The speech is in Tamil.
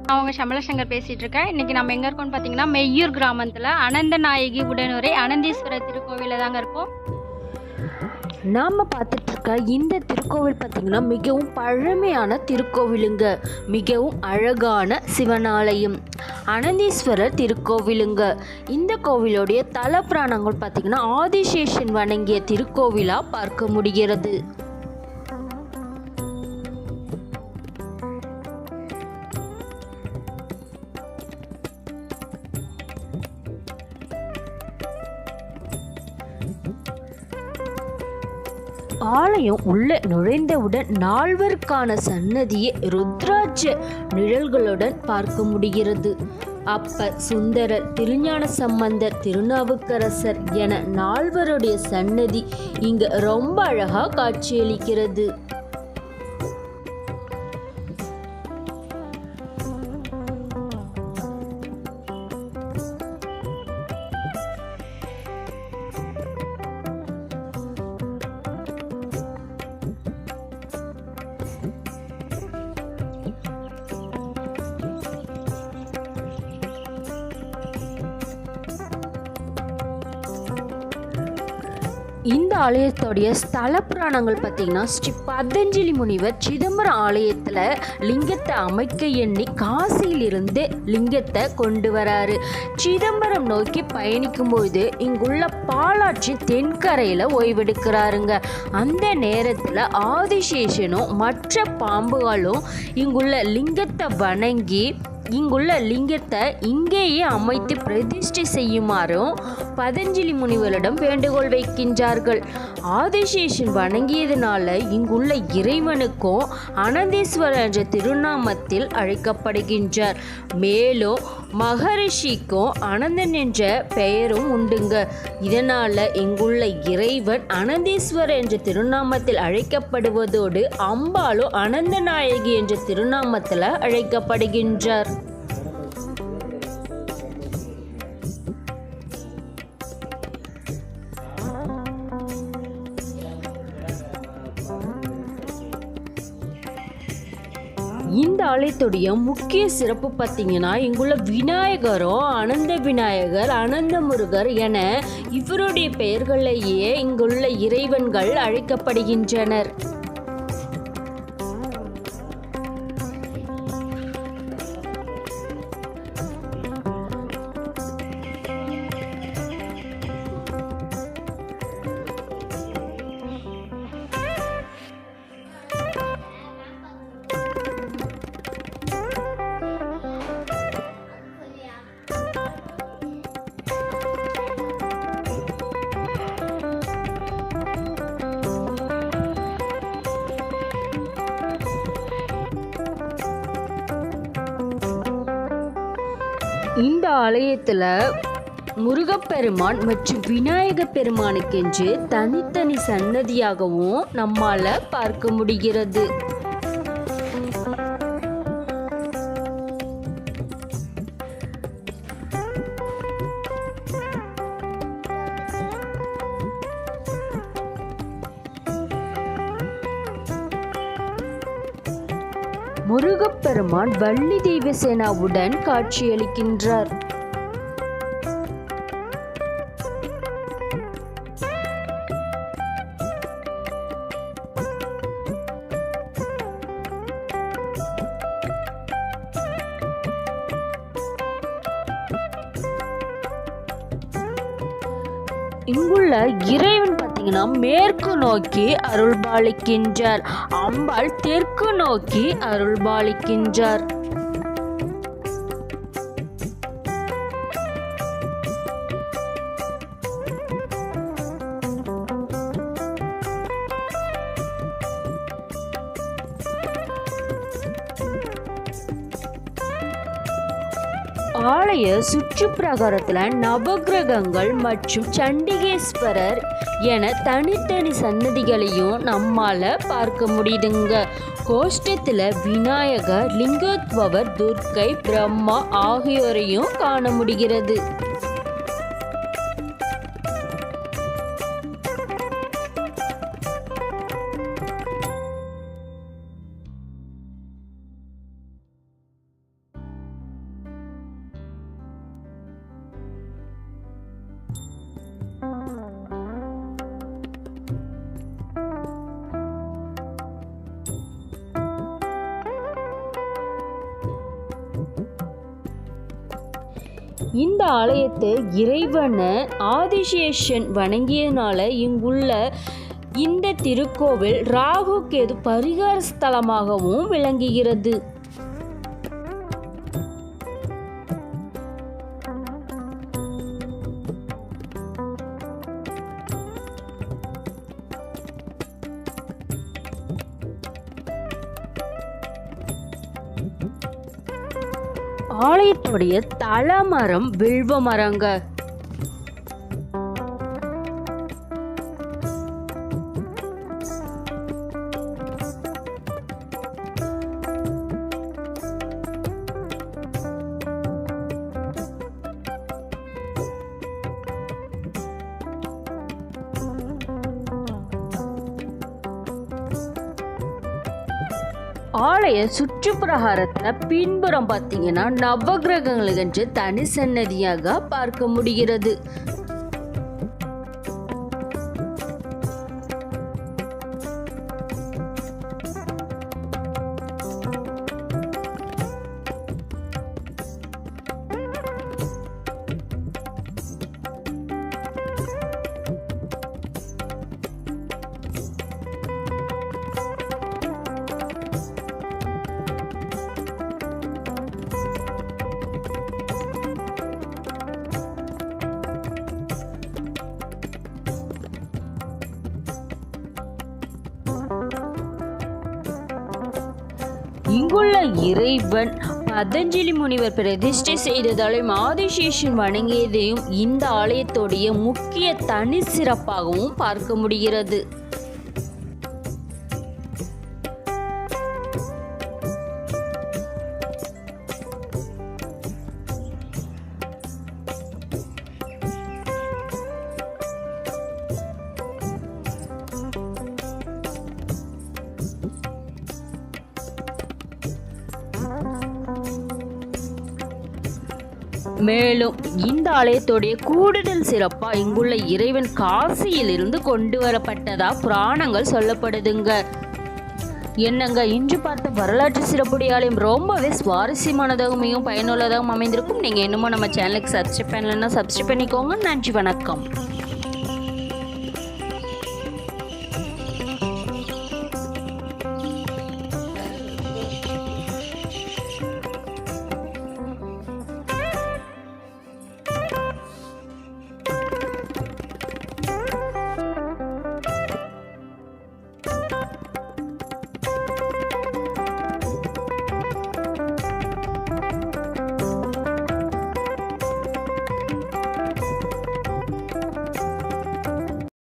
நான் உங்கள் சம்பளசங்கர் பேசிகிட்டு இருக்கேன். இன்றைக்கி நம்ம எங்கே இருக்கோம்னு பார்த்தீங்கன்னா மெய்யூர் கிராமத்தில் அனந்தநாயகி உடனுரை அனந்தீஸ்வரர் திருக்கோவிலில் தாங்க இருக்கோம். நாம் பார்த்துட்ருக்க இந்த திருக்கோவில் பார்த்திங்கன்னா மிகவும் பழமையான திருக்கோவிலுங்க. மிகவும் அழகான சிவனாலயம் அனந்தீஸ்வரர் திருக்கோவிலுங்க. இந்த கோவிலுடைய தல புராணங்கள் பார்த்திங்கன்னா ஆதிசேஷன் வணங்கிய திருக்கோவிலாக பார்க்க முடிகிறது. ஆலயம் உள்ள நுழைந்தவுடன் நால்வருக்கான சன்னதியை ருத்ராட்ச நிழல்களுடன் பார்க்க முடிகிறது. அப்பர், சுந்தரர், திருஞான சம்பந்தர், திருநாவுக்கரசர் என நால்வருடைய சன்னதி இங்க ரொம்ப அழகா காட்சியளிக்கிறது. இந்த ஆலயத்தோடைய ஸ்தல புராணங்கள் பார்த்தீங்கன்னா ஸ்ரீ பதஞ்சலி முனிவர் சிதம்பரம் ஆலயத்தில் லிங்கத்தை அமைக்க எண்ணி காசியிலிருந்து லிங்கத்தை கொண்டு வராரு. சிதம்பரம் நோக்கி பயணிக்கும்போது இங்குள்ள பாலாற்றி தென்கரையில் ஓய்வெடுக்கிறாருங்க. அந்த நேரத்தில் ஆதிசேஷனும் மற்ற பாம்புகளும் இங்குள்ள லிங்கத்தை வணங்கி இங்குள்ள லிங்கத்தை இங்கேயே அமைத்து பிரதிஷ்டை செய்யுமாறும் பதஞ்சலி முனிவரிடம் வேண்டுகோள் வைக்கின்றார்கள். ஆதிசேஷன் வணங்கியதுனால இங்குள்ள இறைவனுக்கும் அனந்தீஸ்வரர் என்ற திருநாமத்தில் அழைக்கப்படுகின்றார். மேலும் மகரிஷிக்கும் அனந்தன் என்ற பெயரும் உண்டுங்க. இதனால இங்குள்ள இறைவன் அனந்தீஸ்வரர் என்ற திருநாமத்தில் அழைக்கப்படுவதோடு அம்பாலும் அனந்தநாயகி என்ற திருநாமத்தில் அழைக்கப்படுகின்றார். இந்த ஆலயத்துடைய முக்கிய சிறப்பு பார்த்தீங்கன்னா இங்குள்ள விநாயகரும் அனந்த விநாயகர், அனந்த முருகர் என இவருடைய பெயர்களையே இங்குள்ள இறைவன்கள் அழைக்கப்படுகின்றனர். இந்த ஆலயத்தில் முருகப்பெருமான் மற்றும் விநாயக பெருமானுக்கென்று தனித்தனி சன்னதியாகவும் நம்மால் பார்க்க முடிகிறது. முருகப்பெருமான் வள்ளி தெய்வசேனாவுடன் காட்சியளிக்கின்றார். இங்குள்ள இறைவன் பார்த்தீங்கன்னா மேற்கு நோக்கி அருள்பாலிக்கின்றார். அம்பாள் தெற்கு நோக்கி அருள்பாலிக்கின்றார். ஆலய சுற்றுப்பிரகாரத்தில் நவகிரகங்கள் மற்றும் சண்டிகேஸ்வரர் என தனித்தனி சன்னதிகளையும் நம்மால் பார்க்க முடியுதுங்க. கோஷ்டத்தில் விநாயகர், லிங்கோத்பவர், துர்க்கை, பிரம்மா ஆகியோரையும் காண முடிகிறது. இந்த ஆலயத்தை இறைவனை ஆதிசேஷன் வணங்கியதுனால இங்குள்ள இந்த திருக்கோவில் ராகு கேது பரிகார ஸ்தலமாகவும் விளங்குகிறது. ஆலயத்துடைய தலமரம் வில்வ மரங்க. ஆலய சுற்றுப்பிரகாரத்துல பின்புறம் பார்த்தீங்கன்னா நவகிரகங்களுக்கு தனி சன்னதியாக பார்க்க முடிகிறது. இங்குள்ள இறைவன் பதஞ்சலி முனிவர் பிரதிஷ்டை செய்ததாலும் ஆதிசேஷன் வணங்கியதையும் இந்த ஆலயத்துடைய முக்கிய தனி சிறப்பாகவும் பார்க்க முடிகிறது. மேலும் இந்த ஆலயத்துடைய கூடுதல் சிறப்பா இங்குள்ள இறைவன் காசியிலிருந்து கொண்டு வரப்பட்டதா புராணங்கள் சொல்லப்படுதுங்க. என்னங்க இன்று பார்த்த வரலாற்று சிறப்புடைய ஆலயம் ரொம்பவே சுவாரஸ்யமானதாகவும் மிகவும் பயனுள்ளதாகவும் அமைந்திருக்கும். நீங்கள் இன்னமும் நம்ம சேனலுக்கு சப்ஸ்கிரைப் பண்ணலைன்னா சப்ஸ்கிரைப் பண்ணிக்கோங்க. நன்றி, வணக்கம்.